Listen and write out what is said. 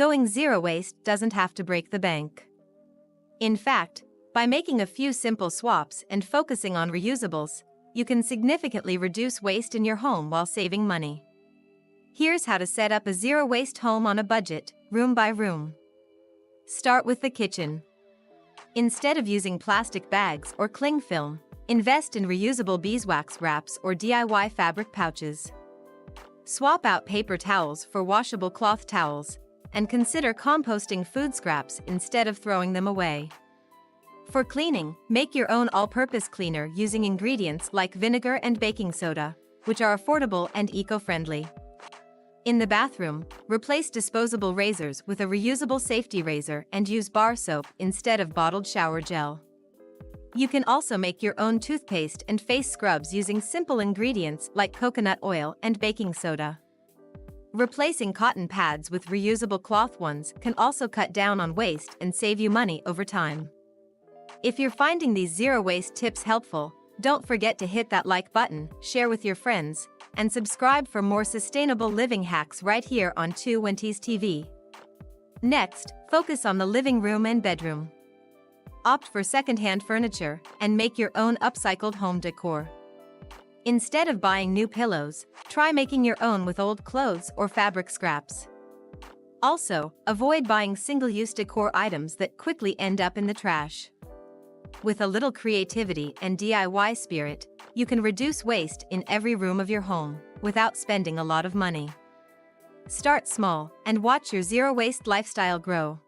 Going zero waste doesn't have to break the bank. In fact, by making a few simple swaps and focusing on reusables, you can significantly reduce waste in your home while saving money. Here's how to set up a zero-waste home on a budget, room by room. Start with the kitchen. Instead of using plastic bags or cling film, invest in reusable beeswax wraps or DIY fabric pouches. Swap out paper towels for washable cloth towels, and consider composting food scraps instead of throwing them away. For cleaning, make your own all-purpose cleaner using ingredients like vinegar and baking soda, which are affordable and eco-friendly. In the bathroom, replace disposable razors with a reusable safety razor and use bar soap instead of bottled shower gel. You can also make your own toothpaste and face scrubs using simple ingredients like coconut oil and baking soda. Replacing cotton pads with reusable cloth ones can also cut down on waste and save you money over time. If you're finding these zero-waste tips helpful, don't forget to hit that like button, share with your friends, and subscribe for more sustainable living hacks right here on 2Wenties TV. Next, focus on the living room and bedroom. Opt for second-hand furniture and make your own upcycled home decor. Instead of buying new pillows, try making your own with old clothes or fabric scraps. Also, avoid buying single-use decor items that quickly end up in the trash. With a little creativity and DIY spirit, you can reduce waste in every room of your home without spending a lot of money. Start small and watch your zero-waste lifestyle grow.